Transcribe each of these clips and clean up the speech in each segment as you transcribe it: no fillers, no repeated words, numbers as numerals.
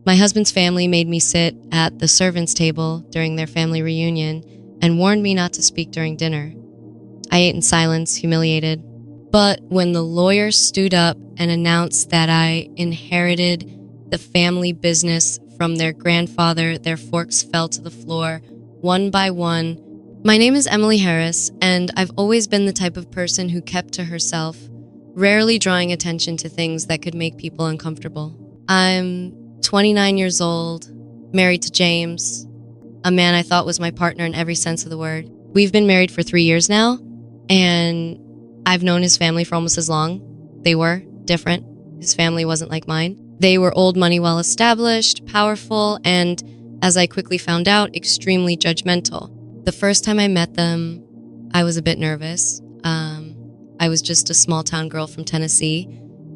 My husband's family made me sit at the servants' table during their family reunion and warned me not to speak during dinner. I ate in silence, humiliated. But when the lawyer stood up and announced that I inherited the family business from their grandfather, their forks fell to the floor, one by one. My name is Emily Harris, and I've always been the type of person who kept to herself, rarely drawing attention to things that could make people uncomfortable. I'm 29 years old, married to James, a man I thought was my partner in every sense of the word. We've been married for 3 years now, and I've known his family for almost as long. They were different. His family wasn't like mine. They were old money, well established, powerful, and, as I quickly found out, extremely judgmental. The first time I met them, I was a bit nervous. I was just a small town girl from Tennessee.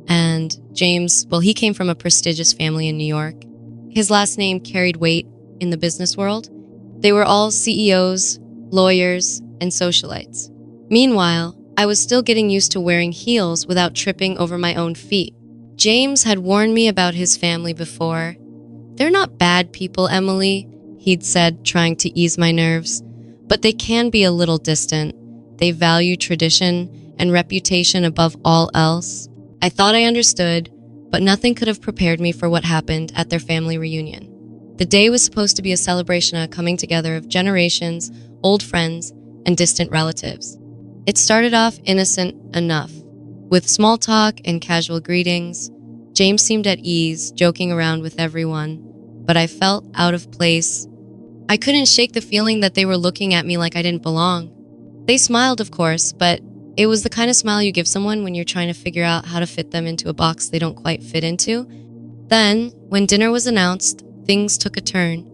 And James, well, he came from a prestigious family in New York. His last name carried weight in the business world. They were all CEOs, lawyers, and socialites. Meanwhile, I was still getting used to wearing heels without tripping over my own feet. James had warned me about his family before. "They're not bad people, Emily," he'd said, trying to ease my nerves. "But they can be a little distant. They value tradition and reputation above all else." I thought I understood, but nothing could have prepared me for what happened at their family reunion. The day was supposed to be a celebration, a coming together of generations, old friends, and distant relatives. It started off innocent enough, with small talk and casual greetings. James seemed at ease, joking around with everyone, but I felt out of place. I couldn't shake the feeling that they were looking at me like I didn't belong. They smiled, of course, but it was the kind of smile you give someone when you're trying to figure out how to fit them into a box they don't quite fit into. Then, when dinner was announced, things took a turn.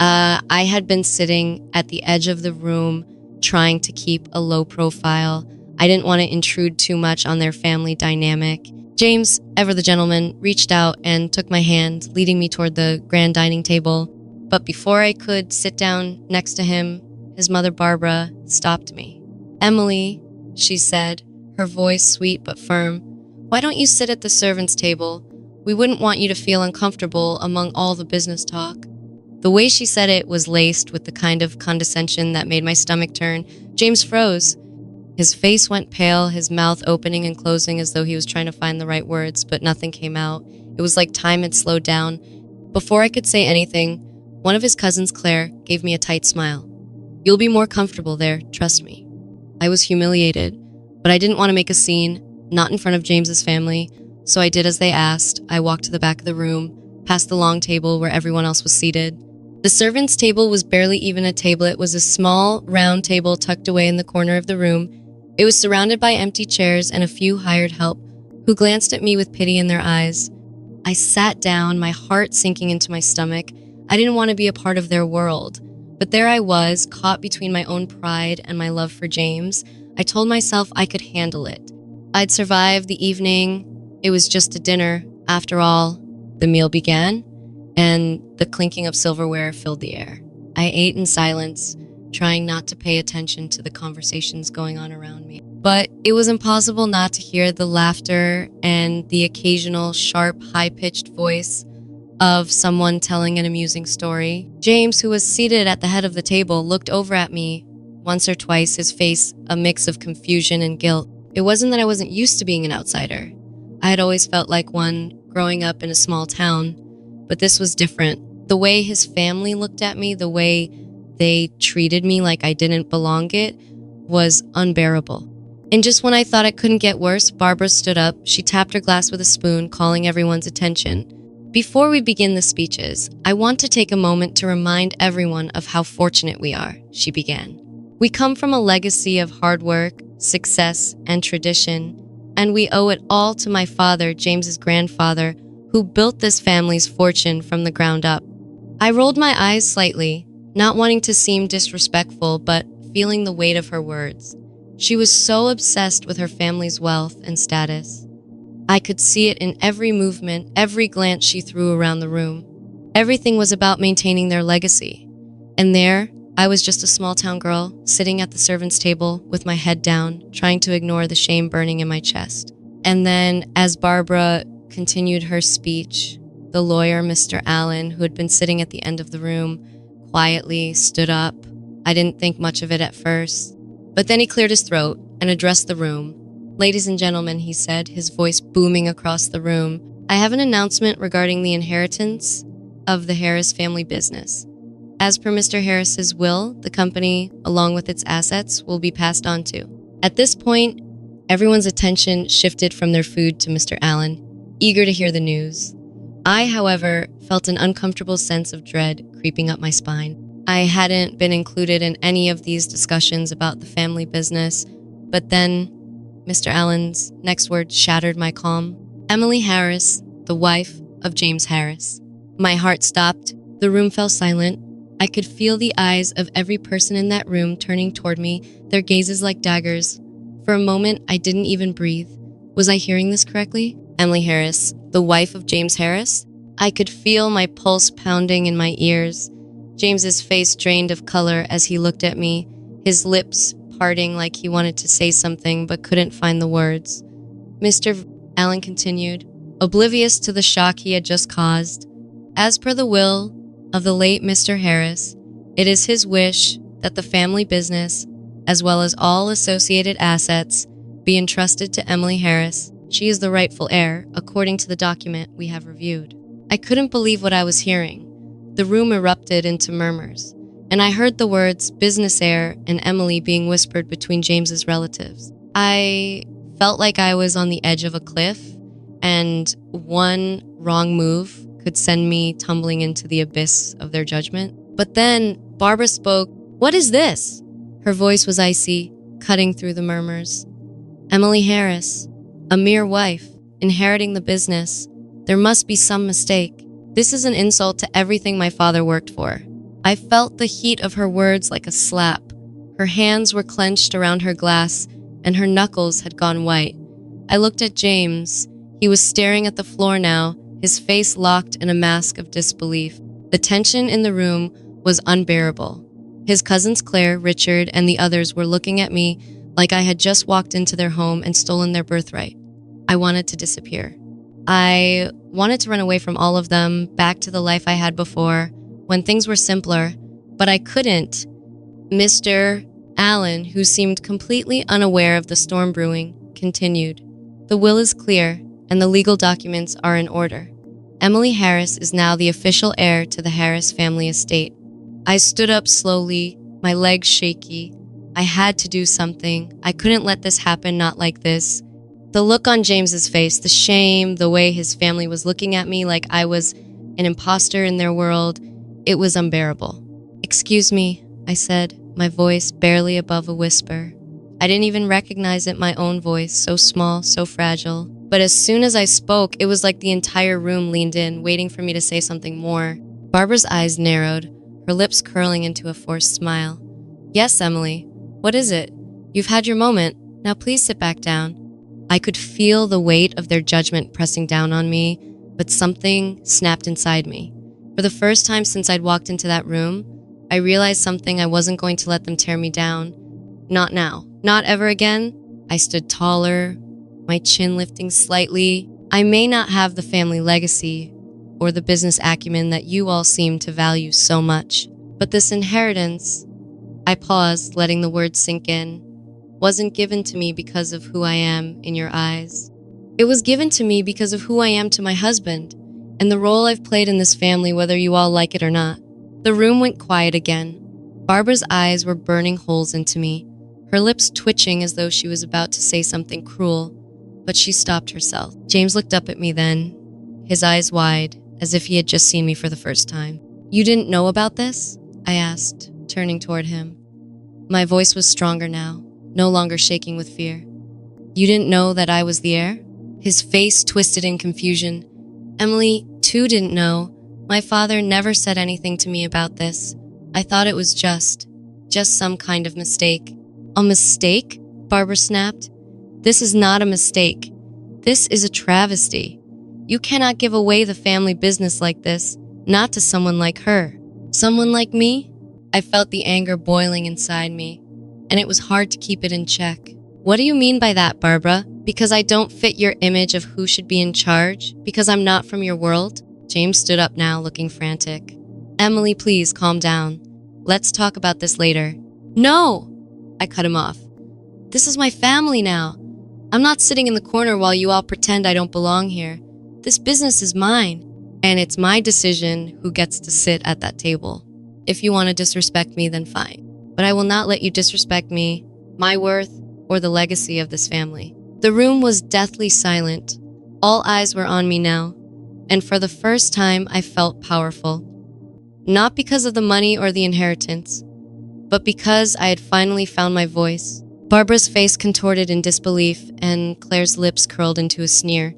I had been sitting at the edge of the room, trying to keep a low profile. I didn't want to intrude too much on their family dynamic. James, ever the gentleman, reached out and took my hand, leading me toward the grand dining table. But before I could sit down next to him, his mother, Barbara, stopped me. "Emily," she said, her voice sweet but firm, "why don't you sit at the servants' table? We wouldn't want you to feel uncomfortable among all the business talk." The way she said it was laced with the kind of condescension that made my stomach turn. James froze. His face went pale, his mouth opening and closing as though he was trying to find the right words, but nothing came out. It was like time had slowed down. Before I could say anything, one of his cousins, Claire, gave me a tight smile. "You'll be more comfortable there, trust me." I was humiliated, but I didn't want to make a scene, not in front of James's family, so I did as they asked. I walked to the back of the room, past the long table where everyone else was seated. The servants' table was barely even a table. It was a small, round table tucked away in the corner of the room. It was surrounded by empty chairs and a few hired help, who glanced at me with pity in their eyes. I sat down, my heart sinking into my stomach. I didn't want to be a part of their world. But there I was, caught between my own pride and my love for James. I told myself I could handle it. I'd survive the evening. It was just a dinner. After all, the meal began, and the clinking of silverware filled the air. I ate in silence, trying not to pay attention to the conversations going on around me. But it was impossible not to hear the laughter and the occasional sharp, high-pitched voice of someone telling an amusing story. James, who was seated at the head of the table, looked over at me once or twice, his face a mix of confusion and guilt. It wasn't that I wasn't used to being an outsider. I had always felt like one growing up in a small town, but this was different. The way his family looked at me, the way they treated me like I didn't belong, it was unbearable. And just when I thought it couldn't get worse, Barbara stood up. She tapped her glass with a spoon, calling everyone's attention. "Before we begin the speeches, I want to take a moment to remind everyone of how fortunate we are," she began. "We come from a legacy of hard work, success, and tradition, and we owe it all to my father, James's grandfather, who built this family's fortune from the ground up." I rolled my eyes slightly, not wanting to seem disrespectful, but feeling the weight of her words. She was so obsessed with her family's wealth and status. I could see it in every movement, every glance she threw around the room. Everything was about maintaining their legacy. And there, I was just a small town girl, sitting at the servants' table with my head down, trying to ignore the shame burning in my chest. And then, as Barbara continued her speech, The lawyer, Mr. Allen, who had been sitting at the end of the room, quietly stood up. I didn't think much of it at first, but then he cleared his throat and addressed the room. "Ladies and gentlemen," he said, his voice booming across the room, "I have an announcement regarding the inheritance of the Harris family business. As per Mr. Harris's will, the company, along with its assets, will be passed on to." At this point, everyone's attention shifted from their food to Mr. Allen, eager to hear the news. I, however, felt an uncomfortable sense of dread creeping up my spine. I hadn't been included in any of these discussions about the family business, but then Mr. Allen's next words shattered my calm. "Emily Harris, the wife of James Harris." My heart stopped. The room fell silent. I could feel the eyes of every person in that room turning toward me, their gazes like daggers. For a moment, I didn't even breathe. Was I hearing this correctly? Emily Harris, the wife of James Harris? I could feel my pulse pounding in my ears. James's face drained of color as he looked at me, his lips parting like he wanted to say something but couldn't find the words. Mr. Allen continued, oblivious to the shock he had just caused. "As per the will of the late Mr. Harris, it is his wish that the family business, as well as all associated assets, be entrusted to Emily Harris. She is the rightful heir, according to the document we have reviewed." I couldn't believe what I was hearing. The room erupted into murmurs, and I heard the words business heir and Emily being whispered between James's relatives. I felt like I was on the edge of a cliff, and one wrong move could send me tumbling into the abyss of their judgment. But then Barbara spoke. "What is this?" Her voice was icy, cutting through the murmurs. "Emily Harris, a mere wife, inheriting the business. There must be some mistake. This is an insult to everything my father worked for." I felt the heat of her words like a slap. Her hands were clenched around her glass, and her knuckles had gone white. I looked at James. He was staring at the floor now, his face locked in a mask of disbelief. The tension in the room was unbearable. His cousins Claire, Richard, and the others were looking at me like I had just walked into their home and stolen their birthright. I wanted to disappear. I wanted to run away from all of them, back to the life I had before, when things were simpler, but I couldn't. Mr. Allen, who seemed completely unaware of the storm brewing, continued. "The will is clear, and the legal documents are in order. Emily Harris is now the official heir to the Harris family estate." I stood up slowly, my legs shaky. I had to do something. I couldn't let this happen, not like this. The look on James's face, the shame, the way his family was looking at me like I was an imposter in their world, it was unbearable. "Excuse me," I said, my voice barely above a whisper. I didn't even recognize it, my own voice, so small, so fragile. But as soon as I spoke, it was like the entire room leaned in, waiting for me to say something more. Barbara's eyes narrowed, her lips curling into a forced smile. "Yes, Emily. What is it? You've had your moment. Now please sit back down." I could feel the weight of their judgment pressing down on me, but something snapped inside me. For the first time since I'd walked into that room, I realized something. I wasn't going to let them tear me down. Not now. Not ever again. I stood taller, my chin lifting slightly. I may not have the family legacy or the business acumen that you all seem to value so much, but this inheritance, I paused, letting the words sink in, wasn't given to me because of who I am in your eyes. It was given to me because of who I am to my husband and the role I've played in this family, whether you all like it or not. The room went quiet again. Barbara's eyes were burning holes into me, her lips twitching as though she was about to say something cruel, but she stopped herself. James looked up at me then, his eyes wide, as if he had just seen me for the first time. "You didn't know about this?" I asked, turning toward him. My voice was stronger now, no longer shaking with fear. "You didn't know that I was the heir?" His face twisted in confusion. "Emily, too, didn't know. My father never said anything to me about this. I thought it was just some kind of mistake." "A mistake?" Barbara snapped. "This is not a mistake. This is a travesty. You cannot give away the family business like this, not to someone like her." "Someone like me?" I felt the anger boiling inside me, and it was hard to keep it in check. "What do you mean by that, Barbara? Because I don't fit your image of who should be in charge? Because I'm not from your world?" James stood up now, looking frantic. Emily, please, calm down. Let's talk about this later. No! I cut him off. This is my family now. I'm not sitting in the corner while you all pretend I don't belong here. This business is mine, and it's my decision who gets to sit at that table. If you want to disrespect me, then fine. But I will not let you disrespect me, my worth, or the legacy of this family. The room was deathly silent. All eyes were on me now, and for the first time I felt powerful. Not because of the money or the inheritance, but because I had finally found my voice. Barbara's face contorted in disbelief, and Claire's lips curled into a sneer.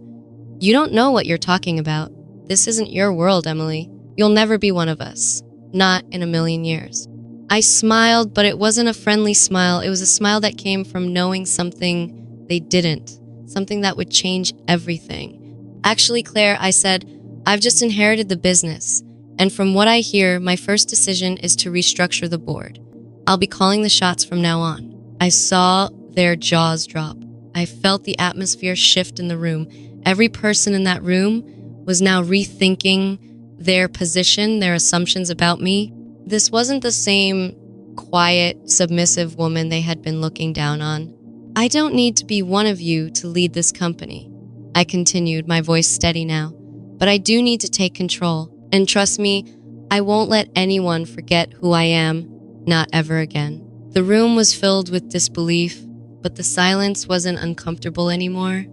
You don't know what you're talking about. This isn't your world, Emily. You'll never be one of us. Not in a million years. I smiled, but it wasn't a friendly smile. It was a smile that came from knowing something they didn't. Something that would change everything. Actually, Claire, I said, I've just inherited the business. And from what I hear, my first decision is to restructure the board. I'll be calling the shots from now on. I saw their jaws drop. I felt the atmosphere shift in the room. Every person in that room was now rethinking their position, their assumptions about me. This wasn't the same quiet, submissive woman they had been looking down on. I don't need to be one of you to lead this company, I continued, my voice steady now. But I do need to take control. And trust me, I won't let anyone forget who I am, not ever again. The room was filled with disbelief, but the silence wasn't uncomfortable anymore.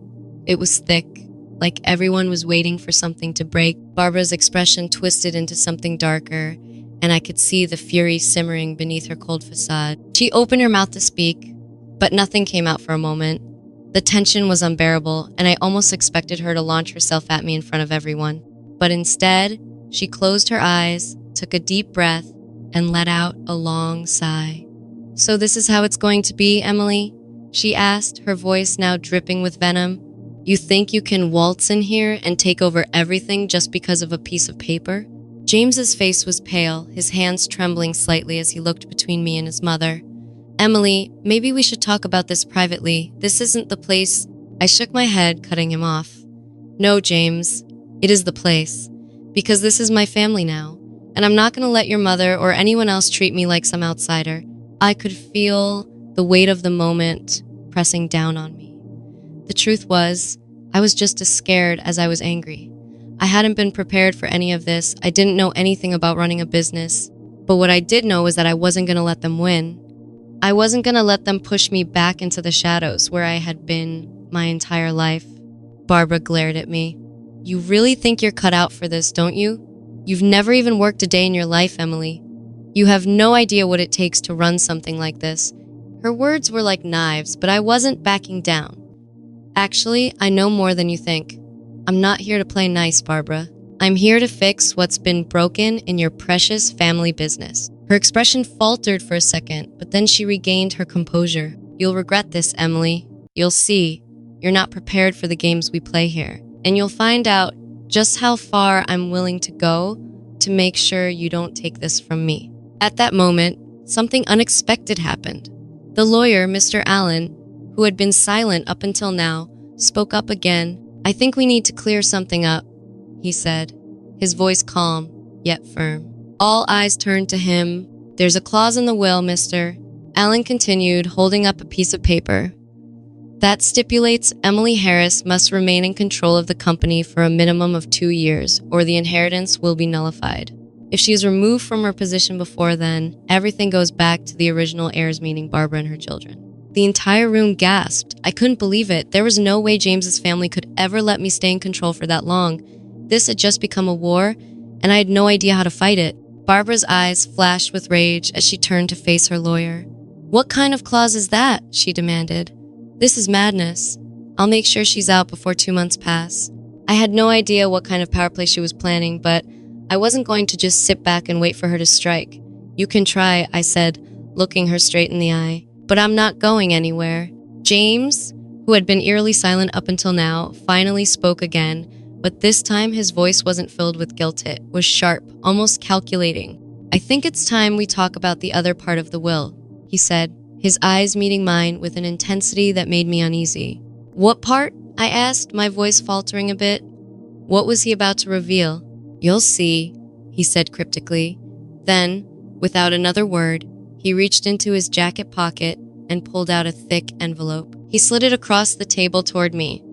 It was thick, like everyone was waiting for something to break. Barbara's expression twisted into something darker, and I could see the fury simmering beneath her cold facade. She opened her mouth to speak, but nothing came out for a moment. The tension was unbearable, and I almost expected her to launch herself at me in front of everyone. But instead, she closed her eyes, took a deep breath, and let out a long sigh. So this is how it's going to be, Emily? She asked, her voice now dripping with venom. You think you can waltz in here and take over everything just because of a piece of paper? James's face was pale, his hands trembling slightly as he looked between me and his mother. Emily, maybe we should talk about this privately. This isn't the place. I shook my head, cutting him off. No, James, it is the place. Because this is my family now, and I'm not going to let your mother or anyone else treat me like some outsider. I could feel the weight of the moment pressing down on me. The truth was, I was just as scared as I was angry. I hadn't been prepared for any of this. I didn't know anything about running a business. But what I did know was that I wasn't going to let them win. I wasn't going to let them push me back into the shadows where I had been my entire life. Barbara glared at me. You really think you're cut out for this, don't you? You've never even worked a day in your life, Emily. You have no idea what it takes to run something like this. Her words were like knives, but I wasn't backing down. Actually, I know more than you think. I'm not here to play nice, Barbara. I'm here to fix what's been broken in your precious family business. Her expression faltered for a second, but then she regained her composure. You'll regret this, Emily. You'll see. You're not prepared for the games we play here. And you'll find out just how far I'm willing to go to make sure you don't take this from me. At that moment, something unexpected happened. The lawyer, Mr. Allen, who had been silent up until now, spoke up again. I think we need to clear something up, he said, his voice calm, yet firm. All eyes turned to him. There's a clause in the will, mister. Allen continued, holding up a piece of paper. That stipulates Emily Harris must remain in control of the company for a minimum of 2 years, or the inheritance will be nullified. If she is removed from her position before then, everything goes back to the original heirs, meaning Barbara and her children. The entire room gasped. I couldn't believe it. There was no way James's family could ever let me stay in control for that long. This had just become a war, and I had no idea how to fight it. Barbara's eyes flashed with rage as she turned to face her lawyer. What kind of clause is that? She demanded. This is madness. I'll make sure she's out before 2 months pass. I had no idea what kind of power play she was planning, but I wasn't going to just sit back and wait for her to strike. You can try, I said, looking her straight in the eye. But I'm not going anywhere. James, who had been eerily silent up until now, finally spoke again, but this time his voice wasn't filled with guilt. It was sharp, almost calculating. I think it's time we talk about the other part of the will, he said, his eyes meeting mine with an intensity that made me uneasy. What part? I asked, my voice faltering a bit. What was he about to reveal? "You'll see," he said cryptically. Then, without another word, he reached into his jacket pocket and pulled out a thick envelope. He slid it across the table toward me.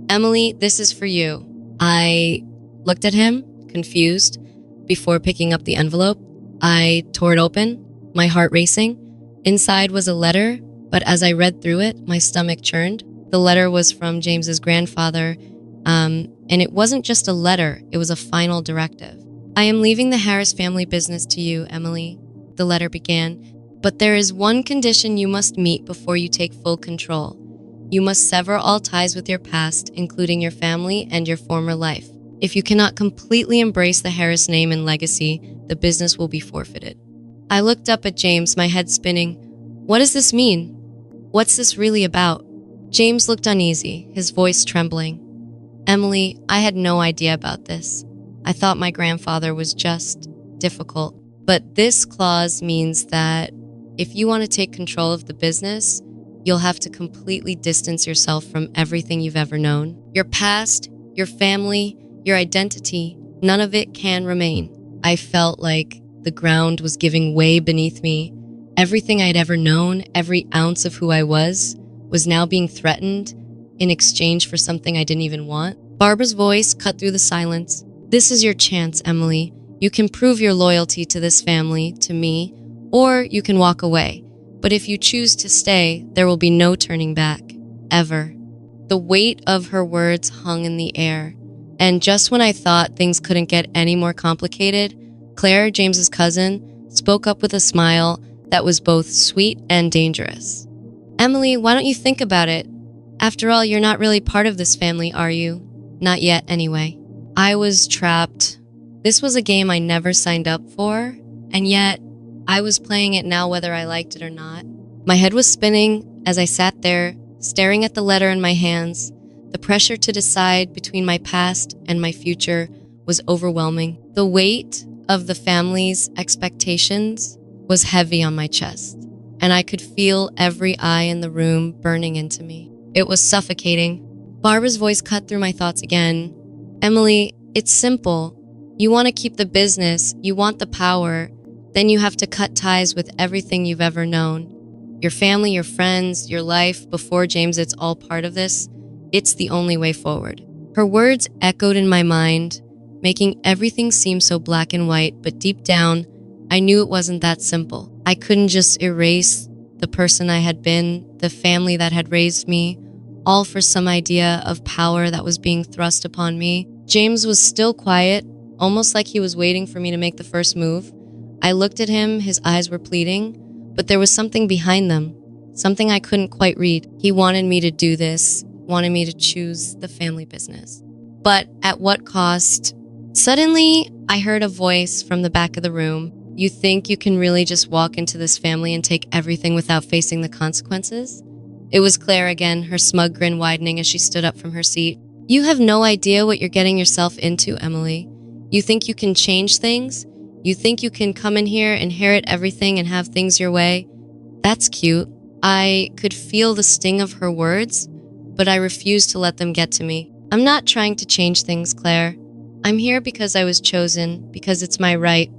"Emily, this is for you." I looked at him, confused, before picking up the envelope. I tore it open, my heart racing. Inside was a letter, but as I read through it, my stomach churned. The letter was from James's grandfather, and it wasn't just a letter, it was a final directive. "I am leaving the Harris family business to you, Emily," the letter began, "but there is one condition you must meet before you take full control. You must sever all ties with your past, including your family and your former life. If you cannot completely embrace the Harris name and legacy, the business will be forfeited." I looked up at James, my head spinning. What does this mean? What's this really about? James looked uneasy, his voice trembling. "Emily, I had no idea about this. I thought my grandfather was just difficult. But this clause means that if you want to take control of the business, you'll have to completely distance yourself from everything you've ever known. Your past, your family, your identity, none of it can remain." I felt like the ground was giving way beneath me. Everything I'd ever known, every ounce of who I was now being threatened in exchange for something I didn't even want. Barbara's voice cut through the silence. "This is your chance, Emily. You can prove your loyalty to this family, to me, or you can walk away. But if you choose to stay, there will be no turning back. Ever." The weight of her words hung in the air. And just when I thought things couldn't get any more complicated, Claire, James's cousin, spoke up with a smile that was both sweet and dangerous. "Emily, why don't you think about it? After all, you're not really part of this family, are you? Not yet, anyway." I was trapped. This was a game I never signed up for, and yet I was playing it now whether I liked it or not. My head was spinning as I sat there, staring at the letter in my hands. The pressure to decide between my past and my future was overwhelming. The weight of the family's expectations was heavy on my chest, and I could feel every eye in the room burning into me. It was suffocating. Barbara's voice cut through my thoughts again. "Emily, it's simple. You want to keep the business, you want the power, then you have to cut ties with everything you've ever known. Your family, your friends, your life before James, it's all part of this. It's the only way forward." Her words echoed in my mind, making everything seem so black and white, but deep down, I knew it wasn't that simple. I couldn't just erase the person I had been, the family that had raised me, all for some idea of power that was being thrust upon me. James was still quiet, almost like he was waiting for me to make the first move. I looked at him, his eyes were pleading, but there was something behind them, something I couldn't quite read. He wanted me to do this, wanted me to choose the family business. But at what cost? Suddenly, I heard a voice from the back of the room. "You think you can really just walk into this family and take everything without facing the consequences?" It was Claire again, her smug grin widening as she stood up from her seat. "You have no idea what you're getting yourself into, Emily. You think you can change things? You think you can come in here, inherit everything, and have things your way? That's cute." I could feel the sting of her words, but I refused to let them get to me. "I'm not trying to change things, Claire. I'm here because I was chosen, because it's my right.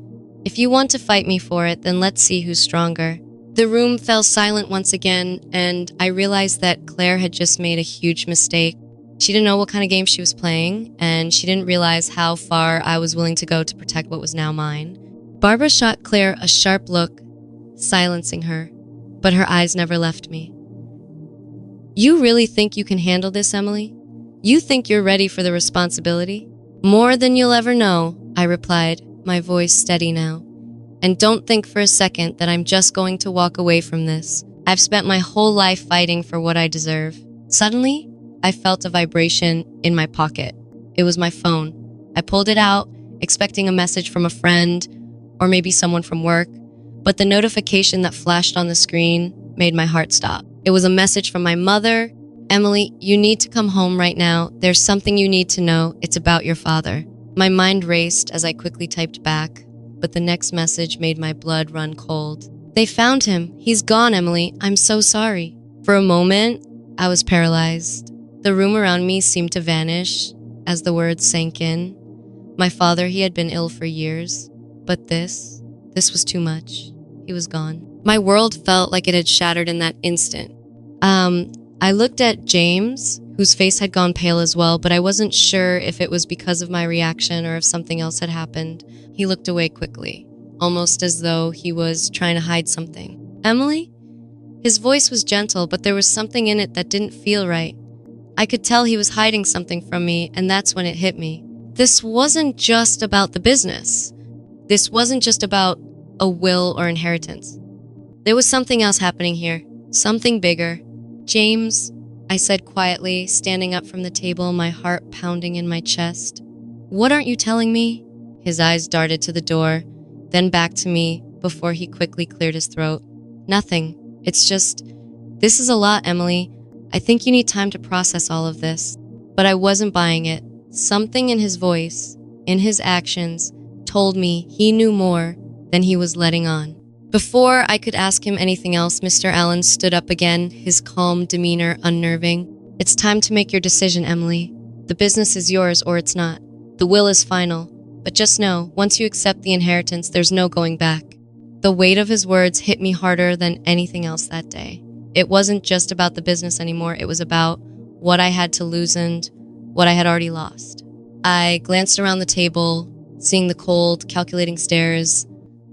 If you want to fight me for it, then let's see who's stronger." The room fell silent once again, and I realized that Claire had just made a huge mistake. She didn't know what kind of game she was playing, and she didn't realize how far I was willing to go to protect what was now mine. Barbara shot Claire a sharp look, silencing her, but her eyes never left me. "You really think you can handle this, Emily? You think you're ready for the responsibility?" "More than you'll ever know," I replied, my voice steady now. "And don't think for a second that I'm just going to walk away from this. I've spent my whole life fighting for what I deserve." Suddenly, I felt a vibration in my pocket. It was my phone. I pulled it out, expecting a message from a friend or maybe someone from work, but the notification that flashed on the screen made my heart stop. It was a message from my mother. "Emily, you need to come home right now. There's something you need to know. It's about your father." My mind raced as I quickly typed back, but the next message made my blood run cold. "They found him. He's gone, Emily. I'm so sorry." For a moment, I was paralyzed. The room around me seemed to vanish as the words sank in. My father, he had been ill for years, but this was too much. He was gone. My world felt like it had shattered in that instant. I looked at James, whose face had gone pale as well, but I wasn't sure if it was because of my reaction or if something else had happened. He looked away quickly, almost as though he was trying to hide something. Emily? His voice was gentle, but there was something in it that didn't feel right. I could tell he was hiding something from me, and that's when it hit me. This wasn't just about the business. This wasn't just about a will or inheritance. There was something else happening here, something bigger. James, I said quietly, standing up from the table, my heart pounding in my chest. What aren't you telling me? His eyes darted to the door, then back to me before he quickly cleared his throat. Nothing. It's just, this is a lot, Emily. I think you need time to process all of this. But I wasn't buying it. Something in his voice, in his actions, told me he knew more than he was letting on. Before I could ask him anything else, Mr. Allen stood up again, his calm demeanor unnerving. It's time to make your decision, Emily. The business is yours or it's not. The will is final. But just know, once you accept the inheritance, there's no going back. The weight of his words hit me harder than anything else that day. It wasn't just about the business anymore. It was about what I had to lose and what I had already lost. I glanced around the table, seeing the cold, calculating stares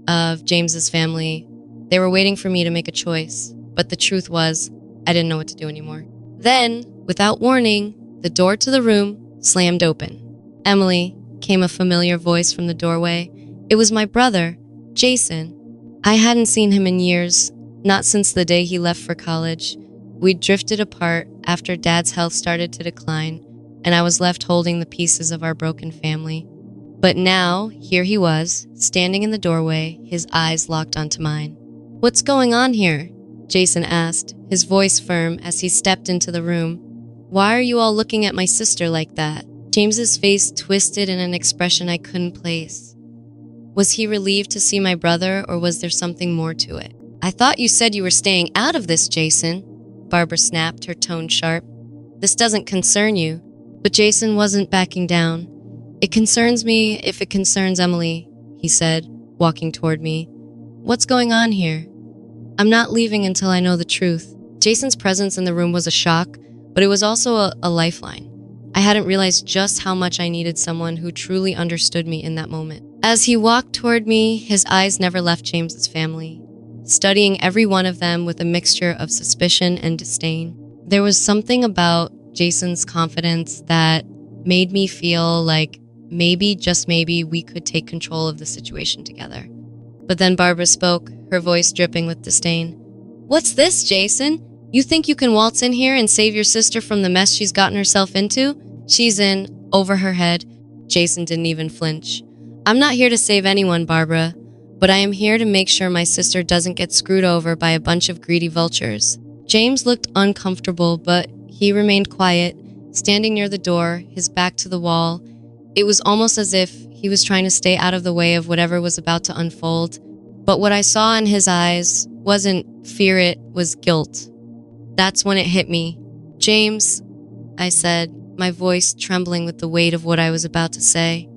of James's family. They were waiting for me to make a choice, but the truth was, I didn't know what to do anymore. Then, without warning, the door to the room slammed open. Emily, came a familiar voice from the doorway. It was my brother, Jason. I hadn't seen him in years, not since the day he left for college. We'd drifted apart after Dad's health started to decline, and I was left holding the pieces of our broken family. But now, here he was, standing in the doorway, his eyes locked onto mine. What's going on here? Jason asked, his voice firm as he stepped into the room. Why are you all looking at my sister like that? James's face twisted in an expression I couldn't place. Was he relieved to see my brother, or was there something more to it? I thought you said you were staying out of this, Jason, Barbara snapped, her tone sharp. This doesn't concern you. But Jason wasn't backing down. It concerns me if it concerns Emily, he said, walking toward me. What's going on here? I'm not leaving until I know the truth. Jason's presence in the room was a shock, but it was also a lifeline. I hadn't realized just how much I needed someone who truly understood me in that moment. As he walked toward me, his eyes never left James's family, studying every one of them with a mixture of suspicion and disdain. There was something about Jason's confidence that made me feel like maybe, just maybe, we could take control of the situation together. But then Barbara spoke, her voice dripping with disdain. What's this, Jason? You think you can waltz in here and save your sister from the mess she's gotten herself into? She's in, over her head. Jason didn't even flinch. I'm not here to save anyone, Barbara, but I am here to make sure my sister doesn't get screwed over by a bunch of greedy vultures. James looked uncomfortable, but he remained quiet, standing near the door, his back to the wall. It was almost as if he was trying to stay out of the way of whatever was about to unfold. But what I saw in his eyes wasn't fear, it was guilt. That's when it hit me. James, I said, my voice trembling with the weight of what I was about to say.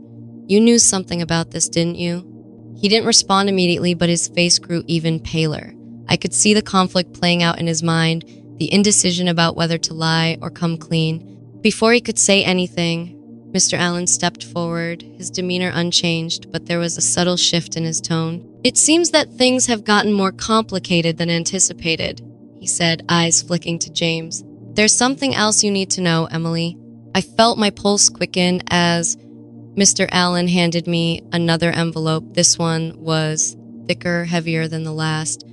You knew something about this, didn't you? He didn't respond immediately, but his face grew even paler. I could see the conflict playing out in his mind, the indecision about whether to lie or come clean. Before he could say anything, Mr. Allen stepped forward, his demeanor unchanged, but there was a subtle shift in his tone. It seems that things have gotten more complicated than anticipated, he said, eyes flicking to James. There's something else you need to know, Emily. I felt my pulse quicken as Mr. Allen handed me another envelope. This one was thicker, heavier than the last.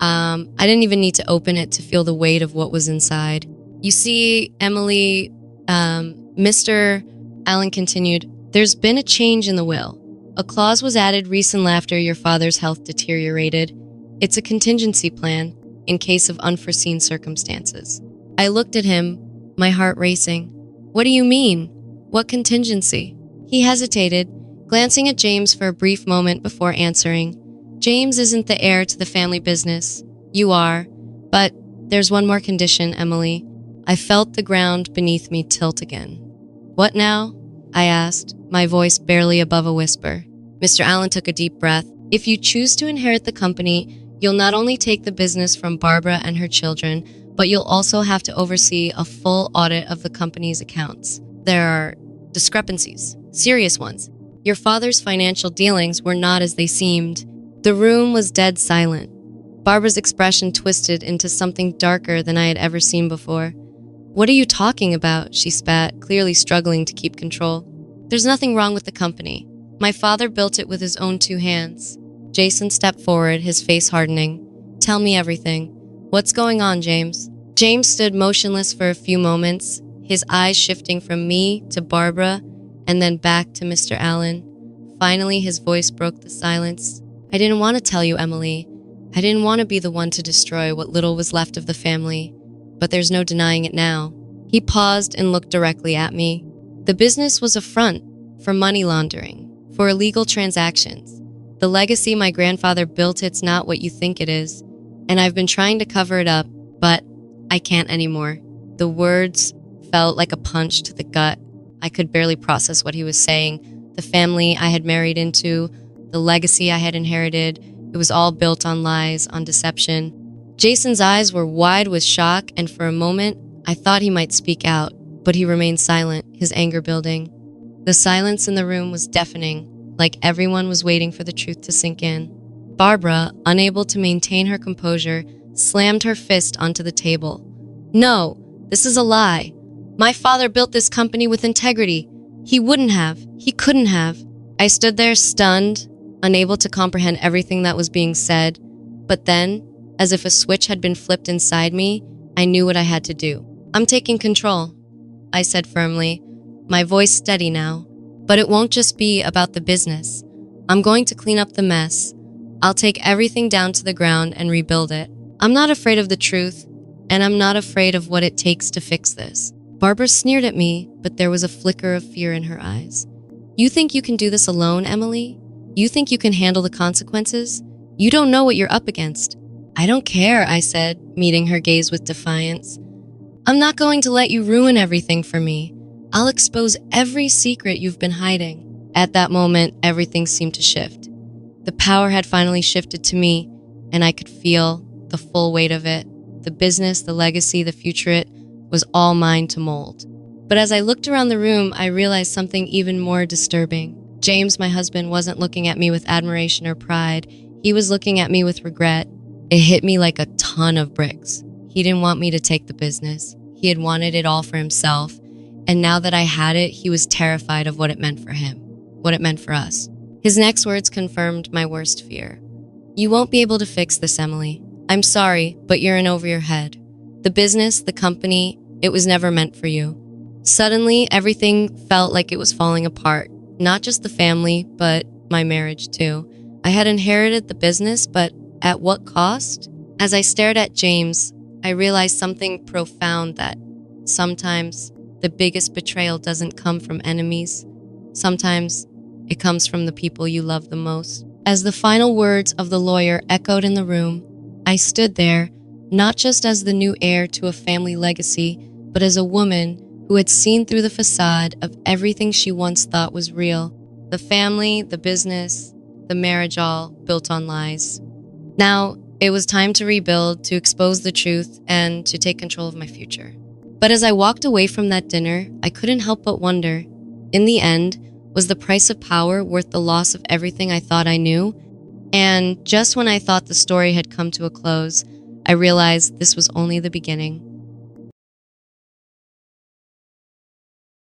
I didn't even need to open it to feel the weight of what was inside. You see, Emily, Mr. Allen continued, there's been a change in the will. A clause was added recently after your father's health deteriorated. It's a contingency plan in case of unforeseen circumstances. I looked at him, my heart racing. What do you mean? What contingency? He hesitated, glancing at James for a brief moment before answering. James isn't the heir to the family business. You are. But there's one more condition, Emily. I felt the ground beneath me tilt again. What now? I asked, my voice barely above a whisper. Mr. Allen took a deep breath. If you choose to inherit the company, you'll not only take the business from Barbara and her children, but you'll also have to oversee a full audit of the company's accounts. There are discrepancies, serious ones. Your father's financial dealings were not as they seemed. The room was dead silent. Barbara's expression twisted into something darker than I had ever seen before. What are you talking about? She spat, clearly struggling to keep control. There's nothing wrong with the company. My father built it with his own 2 hands. Jason stepped forward, his face hardening. Tell me everything. What's going on, James? James stood motionless for a few moments, his eyes shifting from me to Barbara and then back to Mr. Allen. Finally, his voice broke the silence. I didn't want to tell you, Emily. I didn't want to be the one to destroy what little was left of the family, but there's no denying it now. He paused and looked directly at me. The business was a front for money laundering, for illegal transactions. The legacy my grandfather built, it's not what you think it is, and I've been trying to cover it up, but I can't anymore. The words felt like a punch to the gut. I could barely process what he was saying. The family I had married into, the legacy I had inherited, it was all built on lies, on deception. Jason's eyes were wide with shock, and for a moment, I thought he might speak out, but he remained silent, his anger building. The silence in the room was deafening, like everyone was waiting for the truth to sink in. Barbara, unable to maintain her composure, slammed her fist onto the table. No, this is a lie. My father built this company with integrity. He wouldn't have. He couldn't have. I stood there stunned, unable to comprehend everything that was being said. But then, as if a switch had been flipped inside me, I knew what I had to do. I'm taking control, I said firmly, my voice steady now. But it won't just be about the business. I'm going to clean up the mess. I'll take everything down to the ground and rebuild it. I'm not afraid of the truth, and I'm not afraid of what it takes to fix this. Barbara sneered at me, but there was a flicker of fear in her eyes. You think you can do this alone, Emily? You think you can handle the consequences? You don't know what you're up against. I don't care, I said, meeting her gaze with defiance. I'm not going to let you ruin everything for me. I'll expose every secret you've been hiding. At that moment, everything seemed to shift. The power had finally shifted to me, and I could feel the full weight of it. The business, the legacy, the future, it was all mine to mold. But as I looked around the room, I realized something even more disturbing. James, my husband, wasn't looking at me with admiration or pride. He was looking at me with regret. It hit me like a ton of bricks. He didn't want me to take the business. He had wanted it all for himself. And now that I had it, he was terrified of what it meant for him, what it meant for us. His next words confirmed my worst fear. You won't be able to fix this, Emily. I'm sorry, but you're in over your head. The business, the company, it was never meant for you. Suddenly, everything felt like it was falling apart. Not just the family, but my marriage too. I had inherited the business, but at what cost? As I stared at James, I realized something profound, that sometimes the biggest betrayal doesn't come from enemies. Sometimes it comes from the people you love the most. As the final words of the lawyer echoed in the room, I stood there, not just as the new heir to a family legacy, but as a woman who had seen through the facade of everything she once thought was real. The family, the business, the marriage, all built on lies. Now, it was time to rebuild, to expose the truth, and to take control of my future. But as I walked away from that dinner, I couldn't help but wonder, in the end, was the price of power worth the loss of everything I thought I knew? And just when I thought the story had come to a close, I realized this was only the beginning.